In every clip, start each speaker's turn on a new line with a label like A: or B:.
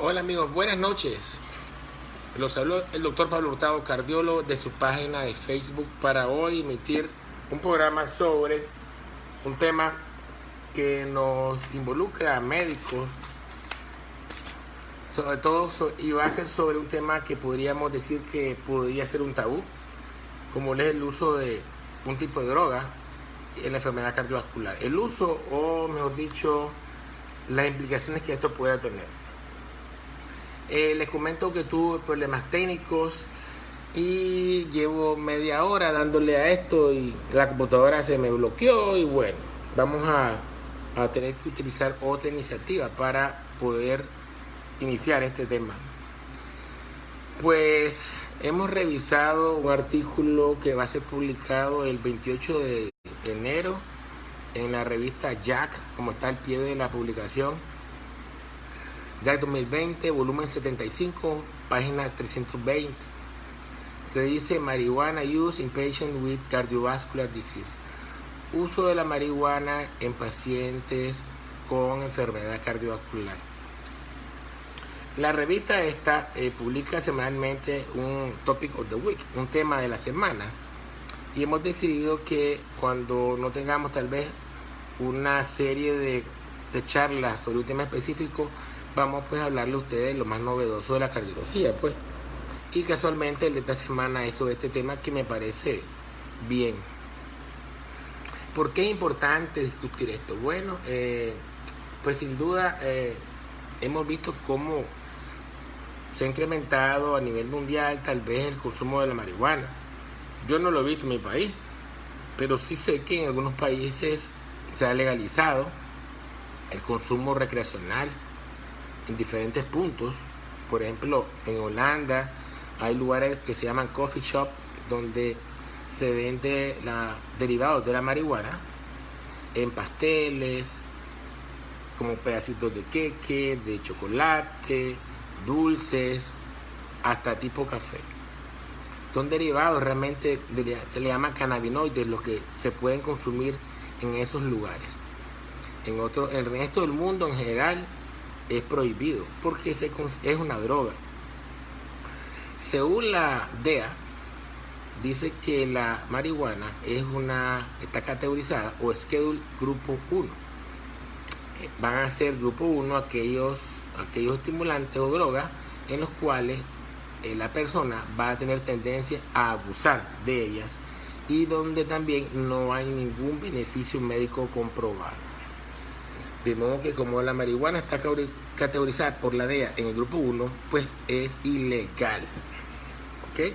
A: Hola amigos, buenas noches. Los habló el doctor Pablo Hurtado, cardiólogo, de su página de Facebook, para hoy emitir un programa sobre un tema que nos involucra a médicos, sobre todo, y va a ser sobre un tema que podríamos decir que podría ser un tabú, como es el uso de un tipo de droga en la enfermedad cardiovascular. El uso, o mejor dicho, las implicaciones que esto pueda tener. Les comento que tuve problemas técnicos y llevo media hora dándole a esto y la computadora se me bloqueó y bueno, vamos a tener que utilizar otra iniciativa para poder iniciar este tema. Pues hemos revisado un artículo que va a ser publicado el 28 de enero en la revista JACC, como está al pie de la publicación. JACC 2020, volumen 75, página 320. Se dice marihuana use in patients with cardiovascular disease. Uso de la marihuana en pacientes con enfermedad cardiovascular. La revista esta publica semanalmente un topic of the week, un tema de la semana. Y hemos decidido que cuando no tengamos tal vez una serie de charlas sobre un tema específico, vamos pues a hablarle a ustedes lo más novedoso de la cardiología, pues. Y casualmente el de esta semana es sobre este tema que me parece bien. ¿Por qué es importante discutir esto? Bueno, pues sin duda hemos visto cómo se ha incrementado a nivel mundial tal vez el consumo de la marihuana. Yo no lo he visto en mi país, pero sí sé que en algunos países se ha legalizado el consumo recreacional en diferentes puntos. Por ejemplo, en Holanda hay lugares que se llaman coffee shop, donde se vende derivados de la marihuana en pasteles, como pedacitos de queque, de chocolate, dulces, hasta tipo café. Son derivados realmente, se le llama cannabinoides, los que se pueden consumir en esos lugares. En el resto del mundo en general es prohibido porque es una droga. Según la DEA, dice que la marihuana está categorizada o Schedule Grupo 1. Van a ser Grupo 1 aquellos estimulantes o drogas en los cuales la persona va a tener tendencia a abusar de ellas y donde también no hay ningún beneficio médico comprobado. De modo que como la marihuana está categorizada por la DEA en el grupo 1, pues es ilegal. ¿Okay?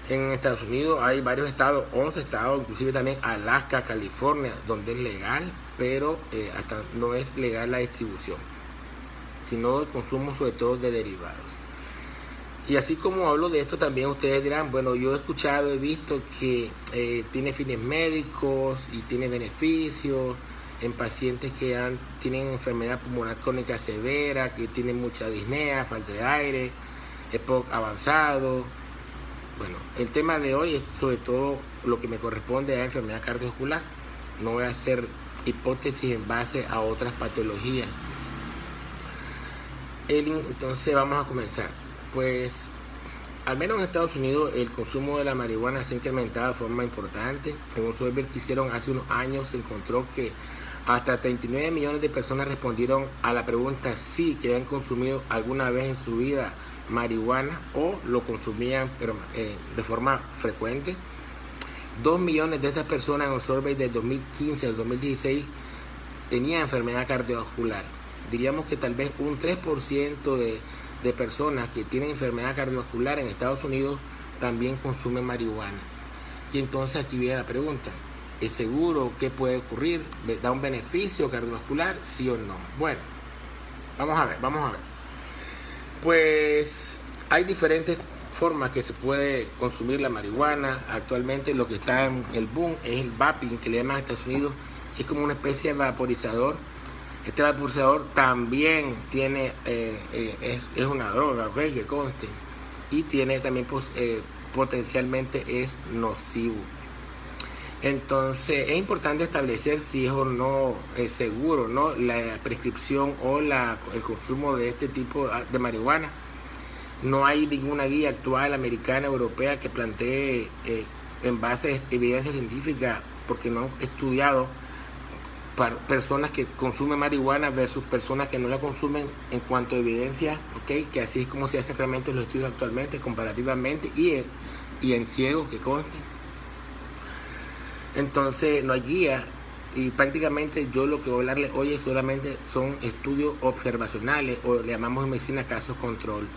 A: En Estados Unidos hay varios estados, 11 estados, inclusive también Alaska, California, donde es legal, pero hasta no es legal la distribución, sino el consumo sobre todo de derivados. Y así como hablo de esto, también ustedes dirán, bueno, yo he escuchado, he visto que tiene fines médicos y tiene beneficios en pacientes que tienen enfermedad pulmonar crónica severa, que tienen mucha disnea, falta de aire, EPOC avanzado. Bueno, el tema de hoy es sobre todo lo que me corresponde a enfermedad cardiovascular. No voy a hacer hipótesis en base a otras patologías. Entonces vamos a comenzar. Pues al menos en Estados Unidos el consumo de la marihuana se ha incrementado de forma importante. En un survey que hicieron hace unos años se encontró que hasta 39 millones de personas respondieron a la pregunta si que habían consumido alguna vez en su vida marihuana o lo consumían pero, de forma frecuente. 2 millones de estas personas en un survey del 2015 al 2016 tenían enfermedad cardiovascular. Diríamos que tal vez un 3% de personas que tienen enfermedad cardiovascular en Estados Unidos también consumen marihuana. Y entonces aquí viene la pregunta: ¿es seguro? ¿Qué puede ocurrir? ¿Da un beneficio cardiovascular? ¿Sí o no? Bueno, vamos a ver. Pues hay diferentes formas que se puede consumir la marihuana. Actualmente lo que está en el boom es el vaping, que le llaman en Estados Unidos. Es como una especie de vaporizador. Este vaporizador también tiene, es una droga, ¿okay? Que conste. Y tiene también, pues, potencialmente es nocivo. Entonces es importante establecer si es o no seguro, ¿no?, la prescripción o el consumo de este tipo de marihuana. No hay ninguna guía actual americana, europea, que plantee en base a evidencia científica, porque no han estudiado para personas que consumen marihuana versus personas que no la consumen en cuanto a evidencia, ¿ok? Que así es como se hacen realmente los estudios actualmente, comparativamente y en ciego, que conste. Entonces no hay guía y prácticamente yo lo que voy a hablarles hoy solamente son estudios observacionales, o le llamamos en medicina casos control.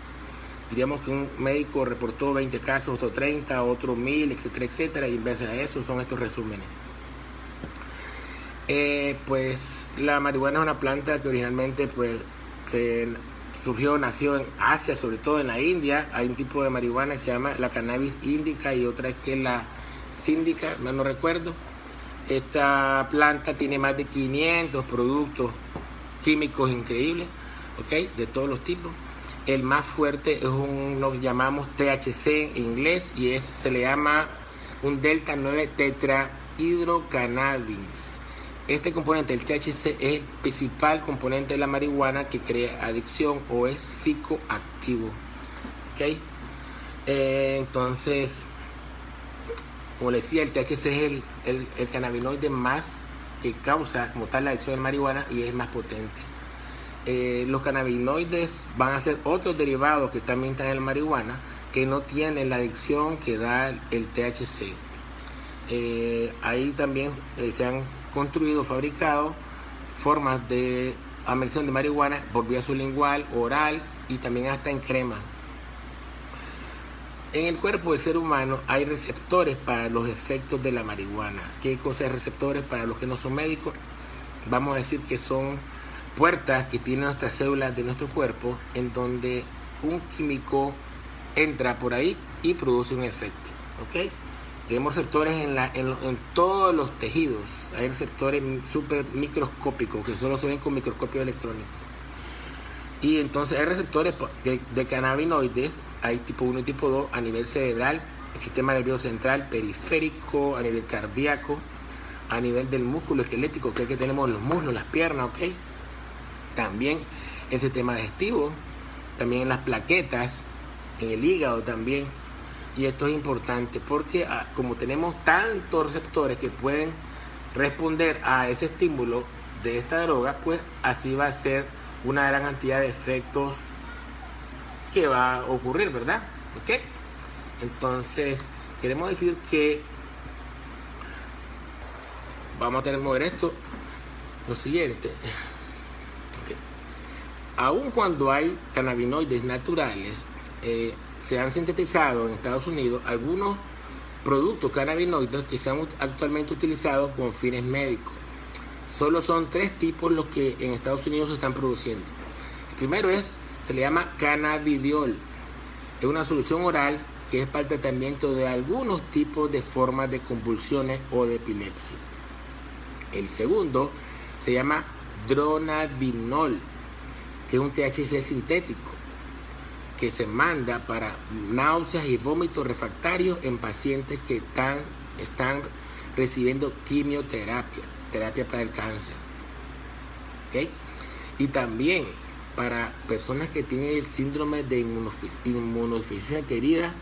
A: Diríamos que un médico reportó 20 casos, otro 30, otro 1000, etcétera, etcétera, y en base a eso son estos resúmenes. Pues la marihuana es una planta que originalmente pues nació en Asia, sobre todo en la India. Hay un tipo de marihuana que se llama la cannabis indica y otra que es la síndica, no recuerdo. Esta planta tiene más de 500 productos químicos increíbles, ¿ok?, de todos los tipos. El más fuerte es lo que llamamos THC en inglés y se le llama un delta 9 tetrahidrocannabis. Este componente, el THC, es el principal componente de la marihuana que crea adicción o es psicoactivo, ¿ok? Entonces, como les decía, el THC es el cannabinoide más que causa como tal la adicción de la marihuana y es más potente. Los cannabinoides van a ser otros derivados que también están en la marihuana que no tienen la adicción que da el THC. Ahí también se han construido, fabricado formas de administración de marihuana por vía sublingual, oral y también hasta en crema. En el cuerpo del ser humano hay receptores para los efectos de la marihuana. ¿Qué cosa es receptores? Para los que no son médicos, vamos a decir que son puertas que tienen nuestras células de nuestro cuerpo, en donde un químico entra por ahí y produce un efecto, ¿ok? Tenemos receptores en todos los tejidos. Hay receptores súper microscópicos que solo se ven con microscopio electrónico. Y entonces hay receptores de cannabinoides, hay tipo 1 y tipo 2 a nivel cerebral, el sistema nervioso central, periférico, a nivel cardíaco, a nivel del músculo esquelético, que es el que tenemos en los muslos, las piernas, ¿ok? También el sistema digestivo, también en las plaquetas, en el hígado también. Y esto es importante porque como tenemos tantos receptores que pueden responder a ese estímulo de esta droga, pues así va a ser una gran cantidad de efectos que va a ocurrir, ¿verdad? ¿Ok? Entonces, queremos decir que vamos a tener que mover esto. Lo siguiente. Okay. Aun cuando hay cannabinoides naturales, se han sintetizado en Estados Unidos algunos productos cannabinoides que se han actualmente utilizados con fines médicos. Solo son 3 tipos los que en Estados Unidos se están produciendo. El primero se le llama cannabidiol. Es una solución oral que es para el tratamiento de algunos tipos de formas de convulsiones o de epilepsia. El segundo se llama dronabinol, que es un THC sintético que se manda para náuseas y vómitos refractarios en pacientes que están recibiendo quimioterapia, terapia para el cáncer. ¿Okay? Y también para personas que tienen el síndrome de inmunodeficiencia adquirida,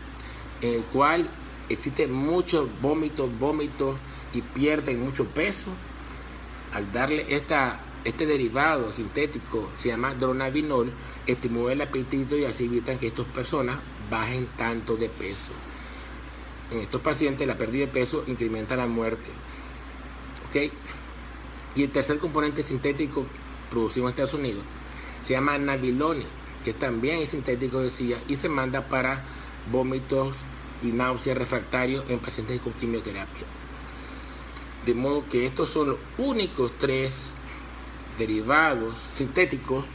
A: en el cual existe mucho vómitos y pierden mucho peso. Al darle este derivado sintético, se llama dronabinol, estimula el apetito y así evitan que estas personas bajen tanto de peso. En estos pacientes la pérdida de peso incrementa la muerte. ¿Okay? Y el tercer componente sintético producido en Estados Unidos se llama nabilone, que también es sintético, decía, y se manda para vómitos y náuseas refractarios en pacientes con quimioterapia. De modo que estos son los únicos 3 derivados sintéticos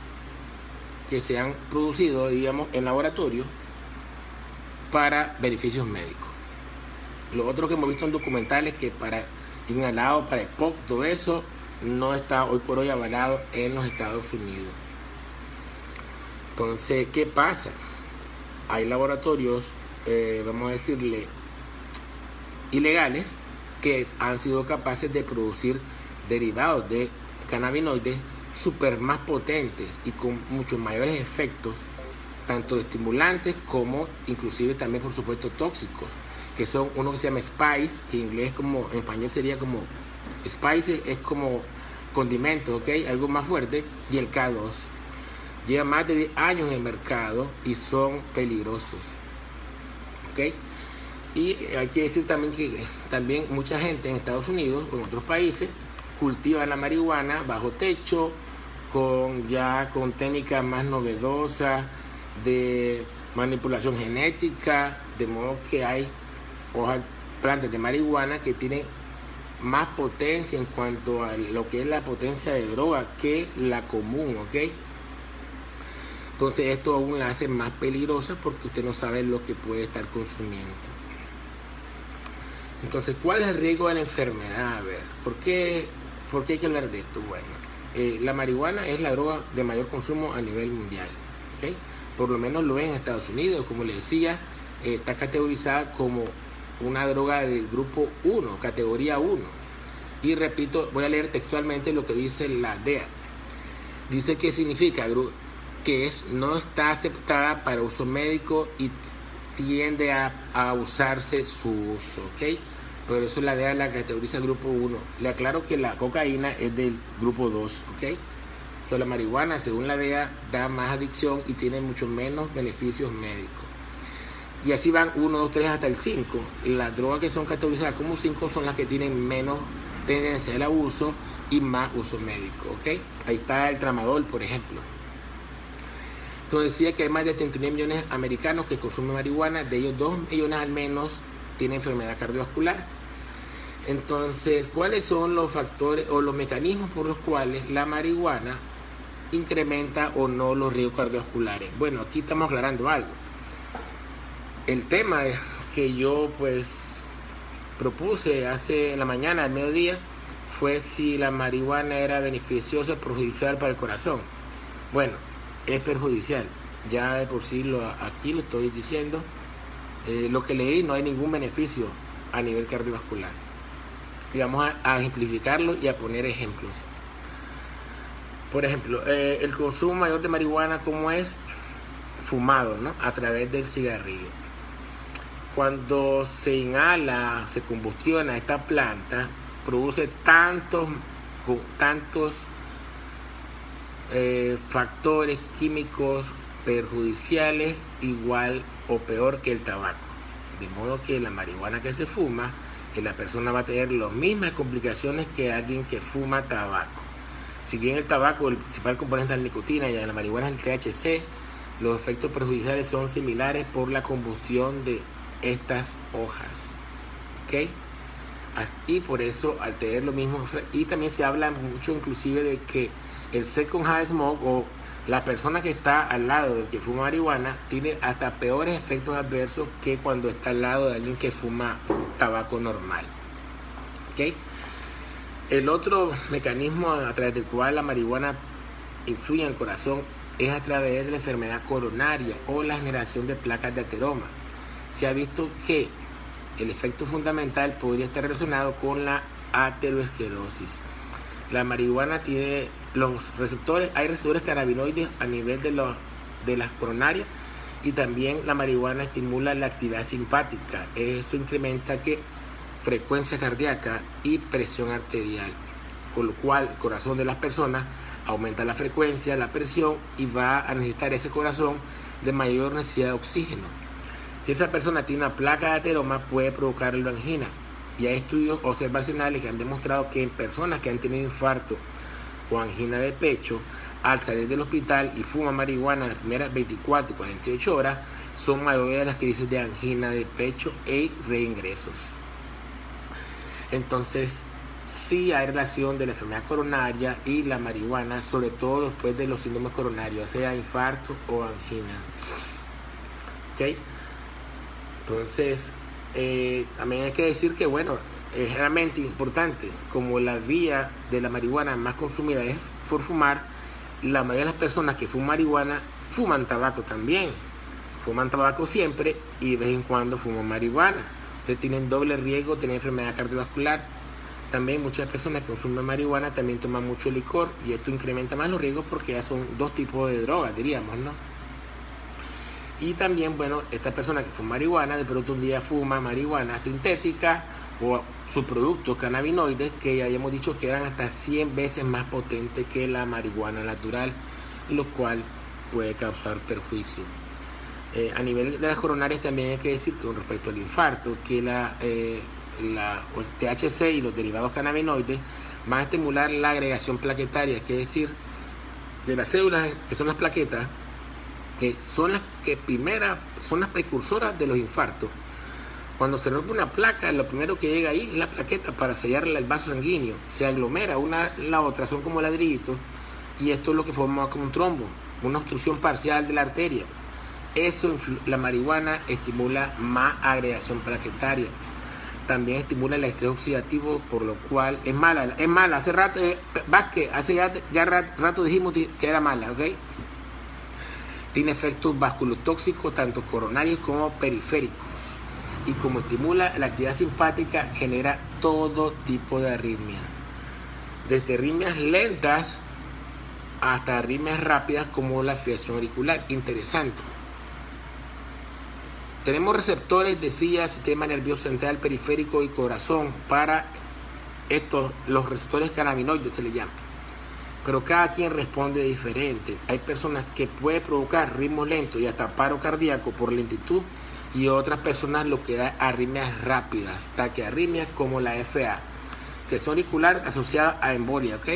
A: que se han producido, digamos, en laboratorio para beneficios médicos. Lo otro que hemos visto en documentales que para inhalado, para EPOC, todo eso no está hoy por hoy avalado en los Estados Unidos. Entonces, ¿qué pasa? Hay laboratorios, vamos a decirle, ilegales, que han sido capaces de producir derivados de cannabinoides súper más potentes y con muchos mayores efectos, tanto estimulantes como inclusive también por supuesto tóxicos, que son uno que se llama spice, que en inglés como en español sería como spice, es como condimento, ¿ok? Algo más fuerte, y el K2. Lleva más de 10 años en el mercado y son peligrosos, ¿ok? Y hay que decir también que también mucha gente en Estados Unidos o en otros países cultiva la marihuana bajo techo, con técnicas más novedosas de manipulación genética, de modo que hay hojas, plantas de marihuana que tienen más potencia en cuanto a lo que es la potencia de droga que la común, ¿ok? Entonces esto aún la hace más peligrosa porque usted no sabe lo que puede estar consumiendo. Entonces, ¿cuál es el riesgo de la enfermedad? A ver, ¿por qué hay que hablar de esto? Bueno, la marihuana es la droga de mayor consumo a nivel mundial, ¿ok? Por lo menos lo es en Estados Unidos, como les decía, está categorizada como una droga del grupo 1, categoría 1. Y repito, voy a leer textualmente lo que dice la DEA. Dice que significa que no está aceptada para uso médico y tiende a usarse su uso, ¿ok? Por eso la DEA la categoriza grupo 1. Le aclaro que la cocaína es del grupo 2, ¿ok? La marihuana, según la DEA, da más adicción y tiene mucho menos beneficios médicos. Y así van 1, 2, 3 hasta el 5. Las drogas que son categorizadas como 5 son las que tienen menos tendencia al abuso y más uso médico, ¿ok? Ahí está el tramadol, por ejemplo. Entonces decía que hay más de 39 millones de americanos que consumen marihuana, de ellos 2 millones al menos tienen enfermedad cardiovascular. Entonces, ¿cuáles son los factores o los mecanismos por los cuales la marihuana incrementa o no los riesgos cardiovasculares? Bueno, aquí estamos aclarando algo. El tema que yo propuse en la mañana, al mediodía, fue si la marihuana era beneficiosa o perjudicial para el corazón. Bueno, es perjudicial. Ya de por sí aquí lo estoy diciendo. Lo que leí, no hay ningún beneficio a nivel cardiovascular. Y vamos a ejemplificarlo y a poner ejemplos. Por ejemplo, el consumo mayor de marihuana, ¿cómo es? Fumado, ¿no? A través del cigarrillo. Cuando se inhala, se combustiona esta planta, produce tantos factores químicos perjudiciales igual o peor que el tabaco. De modo que la marihuana que se fuma, la persona va a tener las mismas complicaciones que alguien que fuma tabaco. Si bien el tabaco, el principal componente es la nicotina y la marihuana es el THC, los efectos perjudiciales son similares por la combustión de estas hojas, ¿ok? Y por eso al tener lo mismo, y también se habla mucho inclusive de que el second hand smoke o la persona que está al lado del que fuma marihuana tiene hasta peores efectos adversos que cuando está al lado de alguien que fuma tabaco normal, ¿ok? El otro mecanismo a través del cual la marihuana influye en el corazón es a través de la enfermedad coronaria o la generación de placas de ateroma. Se ha visto que el efecto fundamental podría estar relacionado con la aterosclerosis. La marihuana tiene hay receptores cannabinoides a nivel de las coronarias, y también la marihuana estimula la actividad simpática. Eso incrementa frecuencia cardíaca y presión arterial, con lo cual el corazón de las personas aumenta la frecuencia, la presión, y va a necesitar ese corazón de mayor necesidad de oxígeno. Si esa persona tiene una placa de ateroma, puede provocarle angina. Y hay estudios observacionales que han demostrado que en personas que han tenido infarto o angina de pecho, al salir del hospital y fuman marihuana en las primeras 24 y 48 horas, son mayores las crisis de angina de pecho e reingresos. Entonces, sí hay relación de la enfermedad coronaria y la marihuana, sobre todo después de los síndromes coronarios, sea infarto o angina. ¿Ok? Entonces, también hay que decir que, bueno, es realmente importante, como la vía de la marihuana más consumida es por fumar, la mayoría de las personas que fuman marihuana fuman tabaco también. Fuman tabaco siempre y de vez en cuando fuman marihuana. O Entonces tienen doble riesgo de tener enfermedad cardiovascular. También muchas personas que consumen marihuana también toman mucho licor y esto incrementa más los riesgos porque ya son dos tipos de drogas, diríamos, ¿no? Y también, bueno, estas personas que fuman marihuana, de pronto un día fuma marihuana sintética o subproductos cannabinoides que ya habíamos dicho que eran hasta 100 veces más potentes que la marihuana natural, lo cual puede causar perjuicio. A nivel de las coronarias también hay que decir que con respecto al infarto, que el THC y los derivados cannabinoides van a estimular la agregación plaquetaria, que es decir, de las células que son las plaquetas, que son las precursoras de los infartos. Cuando se rompe una placa, lo primero que llega ahí es la plaqueta para sellarle el vaso sanguíneo. Se aglomera una la otra, son como ladrillitos, y esto es lo que forma como un trombo, una obstrucción parcial de la arteria. Eso, la marihuana estimula más agregación plaquetaria. También estimula el estrés oxidativo, por lo cual es mala. Es mala. Hace rato, Vázquez, rato dijimos que era mala, ¿ok? Tiene efectos vasculotóxicos, tanto coronarios como periféricos. Y como estimula la actividad simpática, genera todo tipo de arritmias. Desde arritmias lentas hasta arritmias rápidas como la fibrilación auricular. Interesante. Tenemos receptores, decía, sistema nervioso central, periférico y corazón. Para estos, los receptores cannabinoides se le llama. Pero cada quien responde diferente. Hay personas que puede provocar ritmos lentos y hasta paro cardíaco por lentitud, y otras personas lo que da arritmias rápidas, taquiarritmias como la FA, que es auricular asociada a embolia, ¿ok?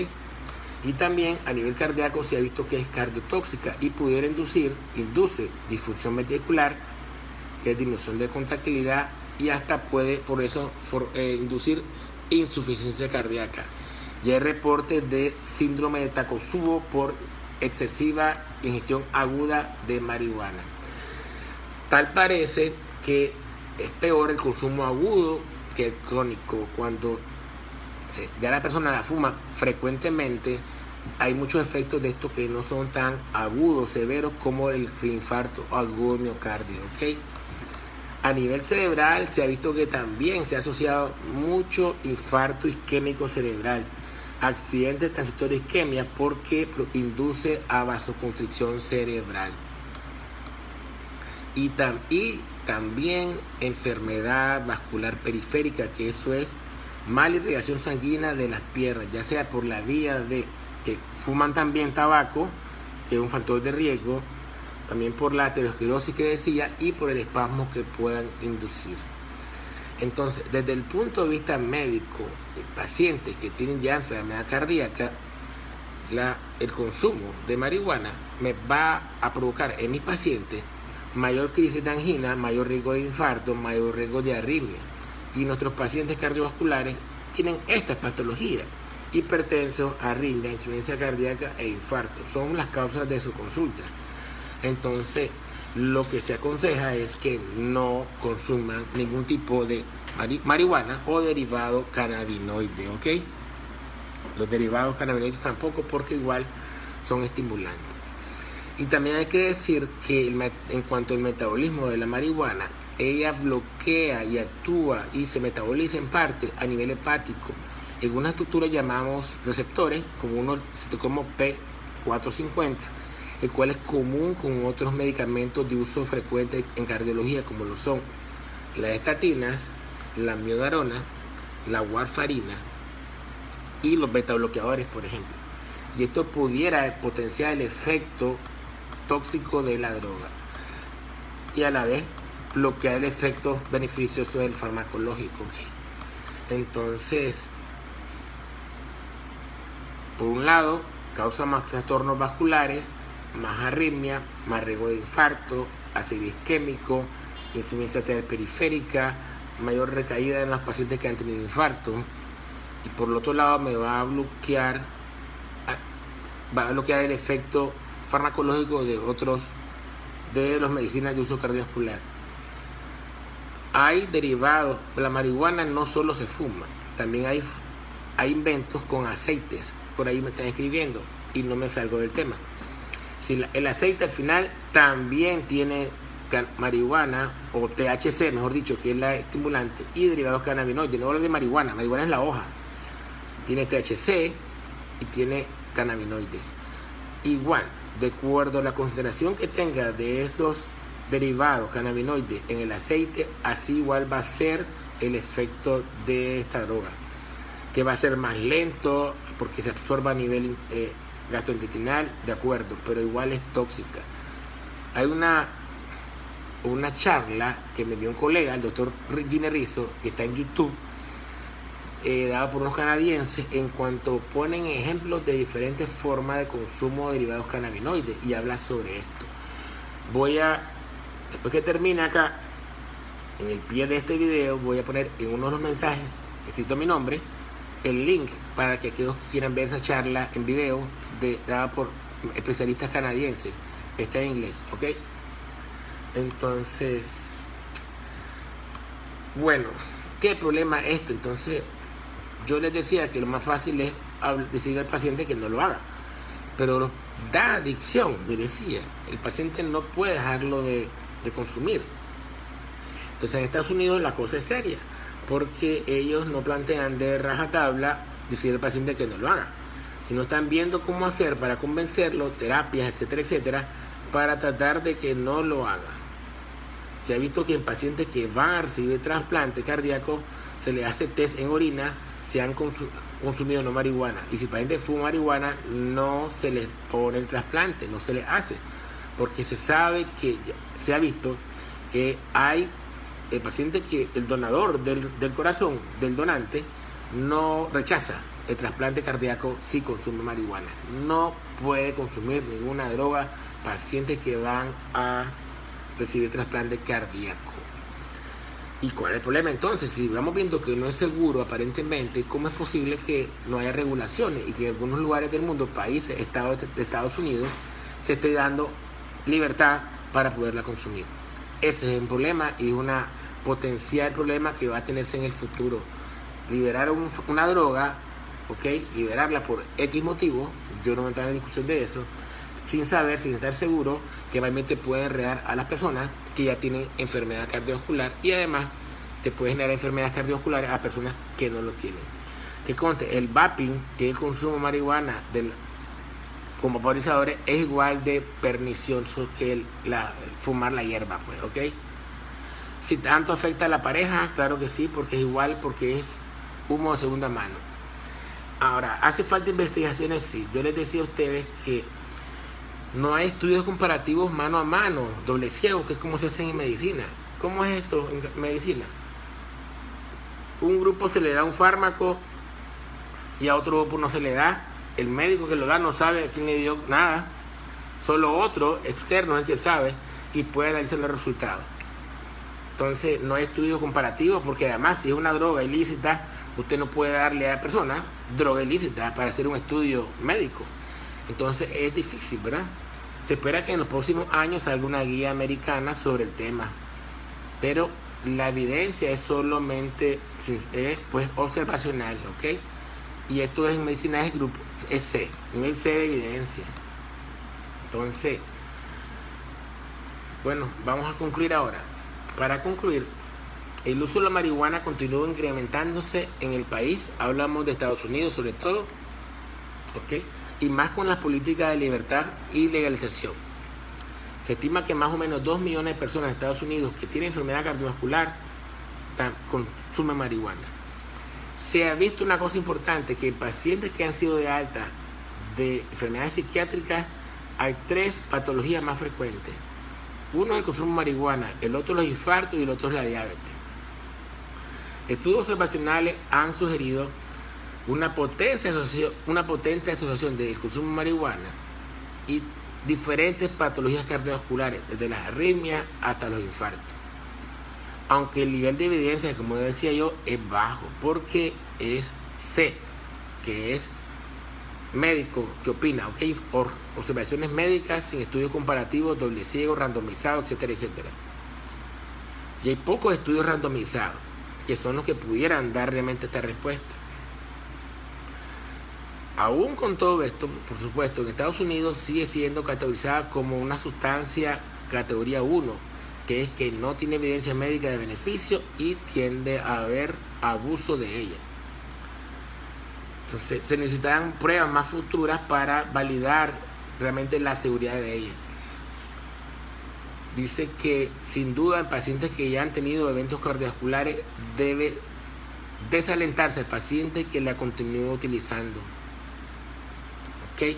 A: Y también a nivel cardíaco se ha visto que es cardiotóxica y pudiera induce disfunción ventricular, que es disminución de contractilidad, y hasta puede por eso inducir insuficiencia cardíaca. Y hay reportes de síndrome de Takotsubo por excesiva ingestión aguda de marihuana. Tal parece que es peor el consumo agudo que el crónico. Cuando ya la persona la fuma frecuentemente, hay muchos efectos de esto que no son tan agudos, severos, como el infarto agudo de miocardio, ¿ok? A nivel cerebral se ha visto que también se ha asociado mucho infarto isquémico cerebral, accidentes transitorios isquemia, porque induce a vasoconstricción cerebral. Y también enfermedad vascular periférica, que eso es mala irrigación sanguínea de las piernas, ya sea por la vía de que fuman también tabaco, que es un factor de riesgo, también por la aterosclerosis que decía, y por el espasmo que puedan inducir. Entonces, desde el punto de vista médico, pacientes que tienen ya enfermedad cardíaca, el consumo de marihuana me va a provocar en mis pacientes mayor crisis de angina, mayor riesgo de infarto, mayor riesgo de arritmia. Y nuestros pacientes cardiovasculares tienen estas patologías: hipertenso, arritmia, insuficiencia cardíaca e infarto. Son las causas de su consulta. Entonces, lo que se aconseja es que no consuman ningún tipo de marihuana o derivado cannabinoide, ¿ok? Los derivados cannabinoides tampoco, porque igual son estimulantes. Y también hay que decir que en cuanto al metabolismo de la marihuana, ella bloquea y actúa y se metaboliza en parte a nivel hepático en una estructura llamamos receptores, como uno como P450, el cual es común con otros medicamentos de uso frecuente en cardiología, como lo son las estatinas, la amiodarona, la warfarina y los betabloqueadores, por ejemplo. Y esto pudiera potenciar el efecto tóxico de la droga y a la vez bloquear el efecto beneficioso del farmacológico. Entonces, por un lado, causa más trastornos vasculares, más arritmia, más riesgo de infarto, ácido isquémico, insuficiencia arterial periférica, mayor recaída en los pacientes que han tenido infarto. Y por el otro lado, me va a bloquear el efecto farmacológico de las medicinas de uso cardiovascular. Hay derivados. La marihuana no solo se fuma, también hay inventos con aceites. Por ahí me están escribiendo y no me salgo del tema. El aceite al final también tiene marihuana o THC, mejor dicho, que es la estimulante, y derivados cannabinoides. No hablo de marihuana, marihuana es la hoja. Tiene THC y tiene cannabinoides. Igual, de acuerdo a la concentración que tenga de esos derivados cannabinoides en el aceite, así igual va a ser el efecto de esta droga, que va a ser más lento porque se absorba a nivel gastrointestinal, de acuerdo, pero igual es tóxica. Hay una charla que me dio un colega, el doctor Gine Rizzo, que está en YouTube, dada por unos canadienses, en cuanto ponen ejemplos de diferentes formas de consumo de derivados cannabinoides, y habla sobre esto. Después que termine acá, en el pie de este video, voy a poner en uno de los mensajes, escrito a mi nombre, el link para que aquellos que quieran ver esa charla en video dada por especialistas canadienses. Está en inglés, ¿ok? Entonces, bueno, ¿qué problema es esto? Entonces, yo les decía que lo más fácil es decirle al paciente que no lo haga, pero da adicción, me decía. El paciente no puede dejarlo de consumir. Entonces, en Estados Unidos la cosa es seria, porque ellos no plantean de rajatabla decir al paciente que no lo haga, sino están viendo cómo hacer para convencerlo, terapias, etcétera, etcétera, para tratar de que no lo haga. Se ha visto que en pacientes que van a recibir trasplante cardíaco se les hace test en orina si han consumido no marihuana, y si el paciente fuma marihuana no se les pone el trasplante, no se les hace, porque se sabe que se ha visto que hay el paciente que el donador del corazón del donante no rechaza el trasplante cardíaco si consume marihuana. No puede consumir ninguna droga pacientes que van a recibir trasplante cardíaco. ¿Y cuál es el problema entonces? Si vamos viendo que no es seguro aparentemente, ¿cómo es posible que no haya regulaciones y que en algunos lugares del mundo, países, estados de Estados Unidos, se esté dando libertad para poderla consumir? Ese es el problema, y es una potencial problema que va a tenerse en el futuro. Liberar una droga, ¿ok? Liberarla por X motivo, yo no voy a entrar en discusión de eso, sin estar seguro que realmente puede enredar a las personas que ya tienen enfermedad cardiovascular, y además te puede generar enfermedades cardiovasculares a personas que no lo tienen. Que conste, el vaping, que es el consumo de marihuana con vaporizadores, es igual de pernicioso que fumar la hierba, pues, ¿ok? Si tanto afecta a la pareja, claro que sí, porque es igual, porque es humo de segunda mano. Ahora, ¿hace falta investigaciones? Sí. Yo les decía a ustedes que no hay estudios comparativos mano a mano, doble ciego, que es como se hacen en medicina. ¿Cómo es esto en medicina? Un grupo se le da un fármaco y a otro grupo no se le da. El médico que lo da no sabe a quién le dio nada. Solo otro externo es el que sabe y puede analizar los resultados. Entonces no hay estudios comparativos, porque además si es una droga ilícita, usted no puede darle a la persona droga ilícita para hacer un estudio médico. Entonces es difícil, ¿verdad? Se espera que en los próximos años salga una guía americana sobre el tema, pero la evidencia es solamente observacional, ¿ok? Y esto es en medicina de grupo, es C, nivel C de evidencia. Entonces, bueno, vamos a concluir ahora. Para concluir, el uso de la marihuana continúa incrementándose en el país. Hablamos de Estados Unidos sobre todo, ¿ok? Y más con las políticas de libertad y legalización. Se estima que más o menos 2 millones de personas en Estados Unidos que tienen enfermedad cardiovascular consumen marihuana. Se ha visto una cosa importante, que en pacientes que han sido de alta de enfermedades psiquiátricas hay 3 patologías más frecuentes. Uno es el consumo de marihuana, el otro los infartos y el otro es la diabetes. Estudios observacionales han sugerido una potente asociación del consumo de marihuana y diferentes patologías cardiovasculares, desde las arritmias hasta los infartos. Aunque el nivel de evidencia, como decía yo, es bajo, porque es C, que es médico que opina, ¿ok? Observaciones médicas sin estudios comparativos, doble ciego, randomizados, etcétera, etcétera. Y hay pocos estudios randomizados, que son los que pudieran dar realmente esta respuesta. Aún con todo esto, por supuesto, en Estados Unidos sigue siendo categorizada como una sustancia categoría 1, que es que no tiene evidencia médica de beneficio y tiende a haber abuso de ella. Entonces se necesitan pruebas más futuras para validar realmente la seguridad de ella. Dice que sin duda en pacientes que ya han tenido eventos cardiovasculares debe desalentarse al paciente que la continúe utilizando. ¿Ok?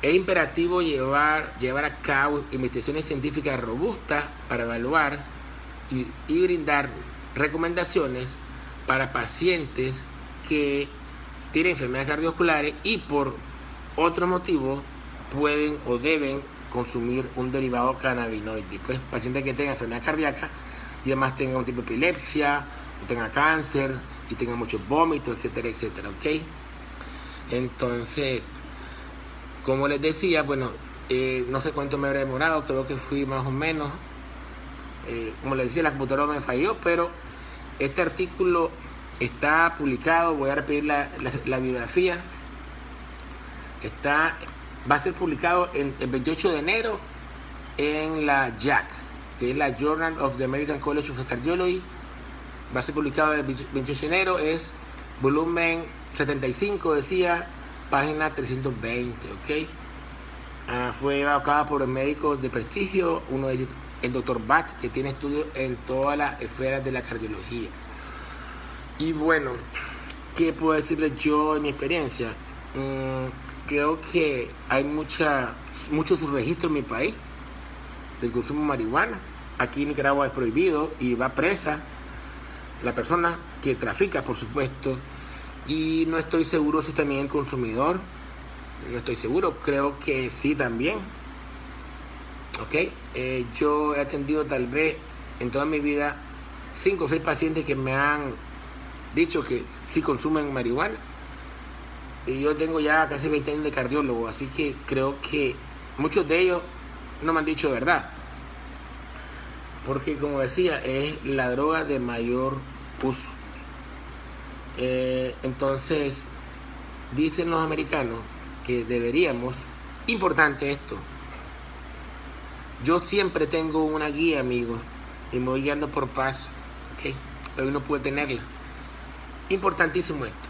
A: Es imperativo llevar a cabo investigaciones científicas robustas para evaluar y brindar recomendaciones para pacientes que tienen enfermedades cardiovasculares y por otro motivo pueden o deben consumir un derivado cannabinoide. Pues pacientes que tengan enfermedad cardíaca y además tengan un tipo de epilepsia, o tengan cáncer y tengan muchos vómitos, etcétera, etcétera. ¿Ok? Entonces, como les decía, bueno, no sé cuánto me habrá demorado, creo que fui más o menos, como les decía, la computadora me falló, pero este artículo está publicado, voy a repetir la bibliografía, va a ser publicado el 28 de enero en la JACC, que es la Journal of the American College of Cardiology. Va a ser publicado el 28 de enero, es volumen 75, decía, página 320, ¿ok? Fue llevado a cabo por médicos de prestigio, uno de ellos, el Dr. Batts, que tiene estudios en todas las esferas de la cardiología. Y bueno, ¿qué puedo decirles yo en mi experiencia? Creo que hay mucho subregistro en mi país del consumo de marihuana. Aquí en Nicaragua es prohibido y va presa la persona que trafica, por supuesto. Y no estoy seguro si también el consumidor. No estoy seguro, creo que sí también. ¿Ok? Yo he atendido tal vez en toda mi vida 5 o 6 pacientes que me han dicho que sí consumen marihuana. Y yo tengo ya casi 20 años de cardiólogo, así que creo que muchos de ellos no me han dicho verdad. Porque como decía, es la droga de mayor uso. Entonces, dicen los americanos que deberíamos, importante esto, yo siempre tengo una guía, amigos, y me voy guiando por paso, ¿ok? Pero hoy no pude tenerla. Importantísimo esto.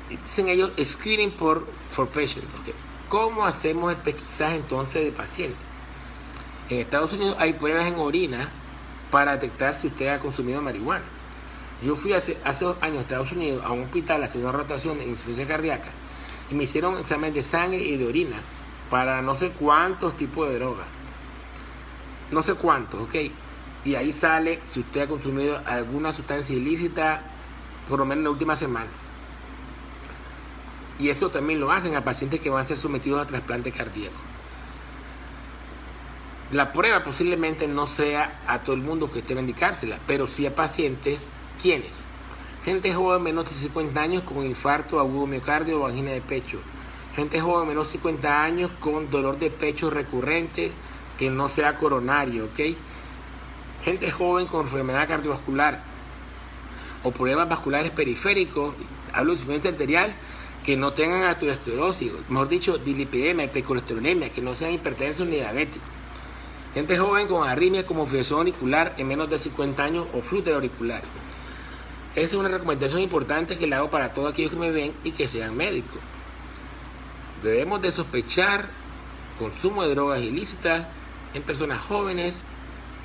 A: Dicen ellos, screening for patients, ¿ok? ¿Cómo hacemos el pesquisaje entonces de pacientes? En Estados Unidos hay pruebas en orina para detectar si usted ha consumido marihuana. Yo fui hace 2 años a Estados Unidos a un hospital a hacer una rotación de insuficiencia cardíaca y me hicieron examen de sangre y de orina para no sé cuántos tipos de drogas. No sé cuántos, ¿ok? Y ahí sale si usted ha consumido alguna sustancia ilícita por lo menos en la última semana. Y eso también lo hacen a pacientes que van a ser sometidos a trasplante cardíaco. La prueba posiblemente no sea a todo el mundo que esté indicársela, pero sí a pacientes, ¿quiénes? Gente joven menos de 50 años con infarto agudo miocardio o angina de pecho. Gente joven menos de 50 años con dolor de pecho recurrente que no sea coronario, ¿ok? Gente joven con enfermedad cardiovascular o problemas vasculares periféricos, hablo de insuficiencia arterial, que no tengan aterosclerosis, mejor dicho, dislipidemia, hipercolesterolemia, que no sean hipertensos ni diabéticos. Gente joven con arritmias como fibrilación auricular en menos de 50 años o flúter auricular. Esa es una recomendación importante que le hago para todos aquellos que me ven y que sean médicos. Debemos de sospechar consumo de drogas ilícitas en personas jóvenes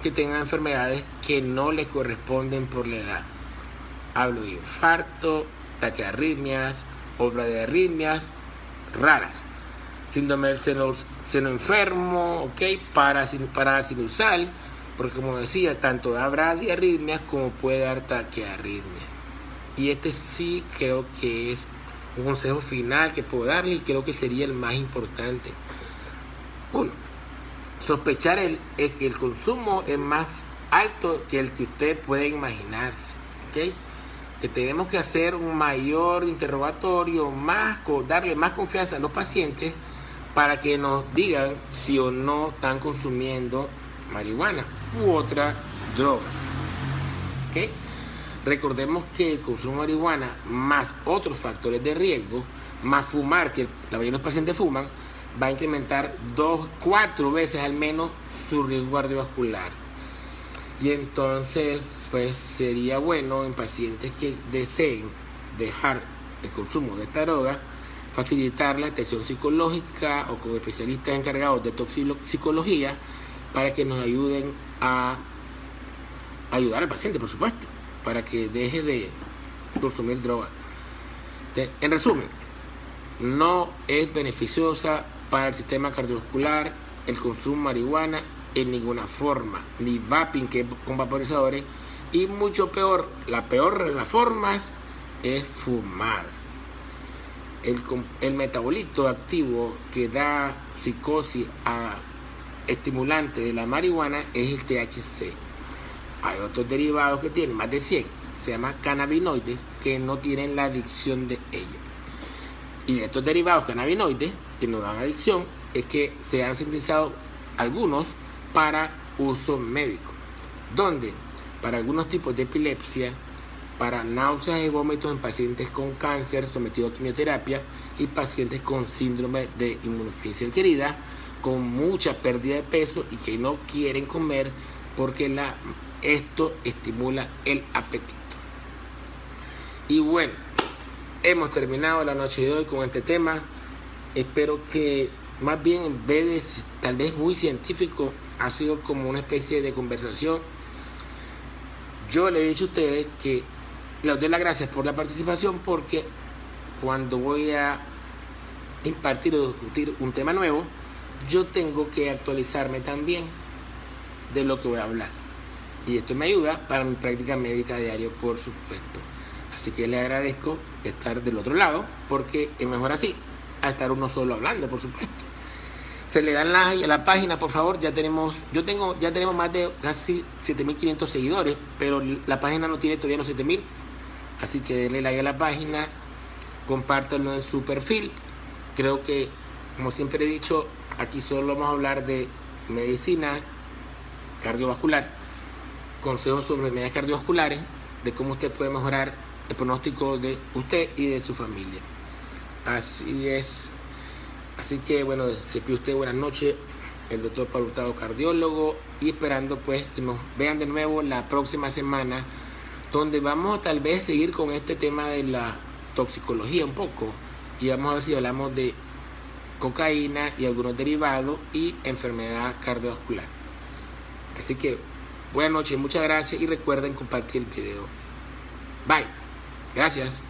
A: que tengan enfermedades que no les corresponden por la edad. Hablo de infarto, taquiarritmias, obra de arritmias raras, síndrome del seno enfermo, ¿ok? Parasinusal, porque como decía, tanto habrá diarritmias como puede dar taquiarritmia. Y este sí creo que es un consejo final que puedo darle y creo que sería el más importante. 1. Sospechar que el consumo es más alto que el que usted puede imaginarse, ¿ok? Que tenemos que hacer un mayor interrogatorio, darle más confianza a los pacientes para que nos digan si o no están consumiendo marihuana u otra droga. ¿Okay? Recordemos que el consumo de marihuana más otros factores de riesgo, más fumar, que la mayoría de los pacientes fuman, va a incrementar 2-4 veces al menos su riesgo cardiovascular. Y entonces, pues sería bueno en pacientes que deseen dejar el consumo de esta droga, facilitar la atención psicológica o con especialistas encargados de toxicología para que nos ayuden a ayudar al paciente, por supuesto, para que deje de consumir droga. En resumen, no es beneficiosa para el sistema cardiovascular el consumo de marihuana en ninguna forma, ni vaping, que es con vaporizadores, y mucho peor, la peor de las formas es fumada. El metabolito activo que da psicosis a estimulante de la marihuana es el THC. Hay otros derivados que tienen más de 100, se llama cannabinoides, que no tienen la adicción de ellos. Y de estos derivados cannabinoides que nos dan adicción es que se han sintetizado algunos para uso médico, donde para algunos tipos de epilepsia, para náuseas y vómitos en pacientes con cáncer sometidos a quimioterapia y pacientes con síndrome de inmunodeficiencia adquirida, con mucha pérdida de peso y que no quieren comer porque esto estimula el apetito. Y bueno, hemos terminado la noche de hoy con este tema. Espero que más bien, en vez de tal vez muy científico, ha sido como una especie de conversación. Yo le he dicho a ustedes que les doy las gracias por la participación, porque cuando voy a impartir o discutir un tema nuevo, yo tengo que actualizarme también de lo que voy a hablar. Y esto me ayuda para mi práctica médica diaria, por supuesto. Así que les agradezco estar del otro lado, porque es mejor así a estar uno solo hablando, por supuesto. Se le dan like a la página, por favor. Ya tenemos más de casi 7.500 seguidores, pero la página no tiene todavía los 7.000. Así que denle like a la página, compártanlo en su perfil. Creo que, como siempre he dicho, aquí solo vamos a hablar de medicina cardiovascular, consejos sobre enfermedades cardiovasculares, de cómo usted puede mejorar el pronóstico de usted y de su familia. Así es. Así que bueno, se pide usted buenas noches, el doctor Pablo Hurtado, cardiólogo, y esperando pues que nos vean de nuevo la próxima semana, donde vamos a tal vez seguir con este tema de la toxicología un poco, y vamos a ver si hablamos de cocaína y algunos derivados y enfermedad cardiovascular. Así que buenas noches, muchas gracias y recuerden compartir el video. Bye. Gracias.